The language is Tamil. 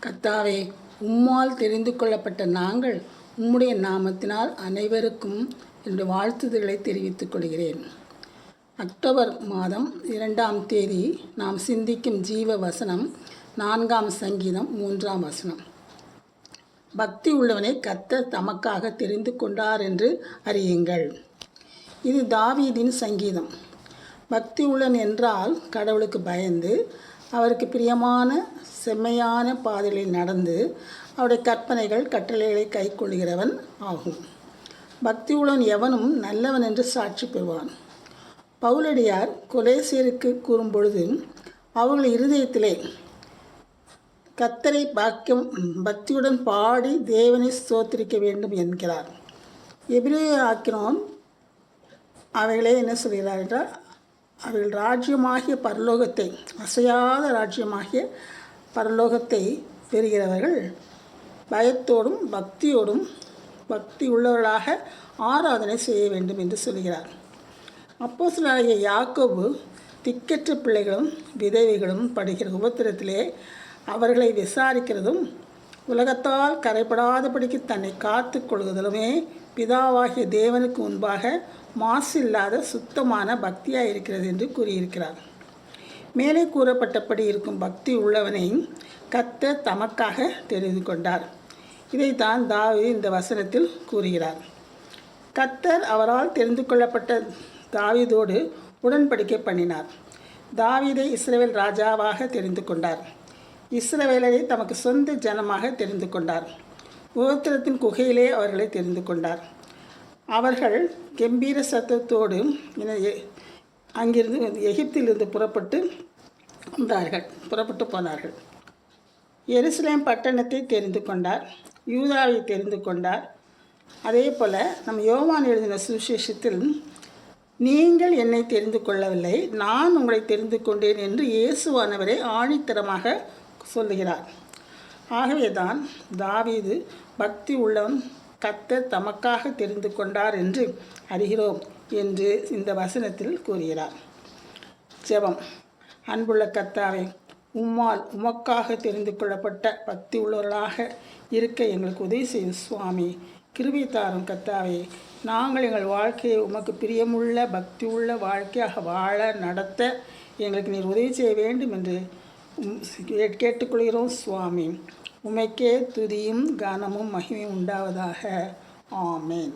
கர்த்தாவே, உம்மால் தெரிந்து கொள்ளப்பட்ட நாங்கள் உம்முடைய நாமத்தினால் அனைவருக்கும் என்னுடைய வாழ்த்துதல்களை தெரிவித்துக் கொள்கிறேன். அக்டோபர் மாதம் 2ஆம் தேதி நாம் சிந்திக்கும் ஜீவ வசனம் 4ஆம் சங்கீதம் 3ஆம் வசனம். பக்தி உள்ளவனை கர்த்தர் தமக்காக தெரிந்து கொண்டார் என்று அறியுங்கள். இது தாவீதின் சங்கீதம். பக்தி உள்ளவன் என்றால் கடவுளுக்கு பயந்து அவருக்கு பிரியமான செம்மையான பாதைகளில் நடந்து அவருடைய கற்பனைகள் கட்டளைகளை கை கொள்கிறவன் ஆகும். பக்தி உள்ளவன் எவனும் நல்லவன் என்று சாட்சி பெறுவான். பவுலடியார் கொலேசியருக்கு கூறும்பொழுது அவர்கள் இருதயத்திலே கர்த்தரை பக்தியுடன் பாடி தேவனை ஸ்தோத்திரிக்க வேண்டும் என்கிறார். எபிரேய ஆக்கினோன் அவைகளே என்ன சொல்கிறார் என்றால், அவர்கள் ராஜ்யமாகிய பரலோகத்தை, அசையாத ராஜ்யமாகிய பரலோகத்தை பெறுகிறவர்கள் பயத்தோடும் பக்தியோடும் பக்தி உள்ளவர்களாக ஆராதனை செய்ய வேண்டும் என்று சொல்கிறார். அப்போஸ்தலனாகிய யாக்கோபு திக்கற்ற பிள்ளைகளும் விதவைகளும் படுகிற உபத்திரத்திலே அவர்களை விசாரிக்கிறதும் உலகத்தால் கரைப்படாதபடிக்கு தன்னை காத்து கொள்வதிலுமே பிதாவாகிய தேவனுக்கு முன்பாக மாசில்லாத சுத்தமான பக்தியாக இருக்கிறது என்று கூறியிருக்கிறார். மேலே கூறப்பட்டபடி இருக்கும் பக்தி உள்ளவனை கர்த்தர் தமக்காக தெரிந்து கொண்டார். இதைத்தான் தாவீது இந்த வசனத்தில் கூறுகிறார். கர்த்தர் அவரால் தெரிந்து கொள்ளப்பட்ட தாவீதோடு உடன்படிக்கை பண்ணினார். தாவீதை இஸ்ரவேல் ராஜாவாக தெரிந்து கொண்டார். இஸ்ரவேலரை தமக்கு சொந்த ஜனமாக தெரிந்து கொண்டார். உபத்திரத்தின் குகையிலே அவர்களை தெரிந்து கொண்டார். அவர்கள் கம்பீர சத்தத்தோடு அங்கிருந்து எகிப்திலிருந்து புறப்பட்டு போனார்கள். எருசலேம் பட்டணத்தை தெரிந்து கொண்டார். யூதாவை தெரிந்து கொண்டார். அதே போல் நம் யோவான் எழுதின சுவிசேஷத்தில், நீங்கள் என்னை தெரிந்து கொள்ளவில்லை, நான் உங்களை தெரிந்து கொண்டேன் என்று இயேசுவானவரை ஆணித்தரமாக சொல்லுகிறார். ஆகவே தான் தாவீது பக்தி உள்ளவன் கர்த்தர் தமக்காக தெரிந்து கொண்டார் என்று அறிகிறோம் என்று இந்த வசனத்தில் கூறுகிறார். ஜெபம். அன்புள்ள கர்த்தாவே, உமக்காக தெரிந்து கொள்ளப்பட்ட பக்தி உள்ளவர்களாக இருக்க எங்களுக்கு உதவி செய்யும் சுவாமி. கிருபை தாரும் கர்த்தாவே. நாங்கள் எங்கள் வாழ்க்கையை உமக்கு பிரியமுள்ள பக்தி உள்ள வாழ்க்கையாக வாழ நடத்த எங்களுக்கு நீர் உதவி செய்ய வேண்டும் என்று கேட்டுக்கொள்கிறோம் சுவாமி. உமைக்கே துதியும் கனமும் மகிமையும் உண்டாவதாக. ஆமேன்.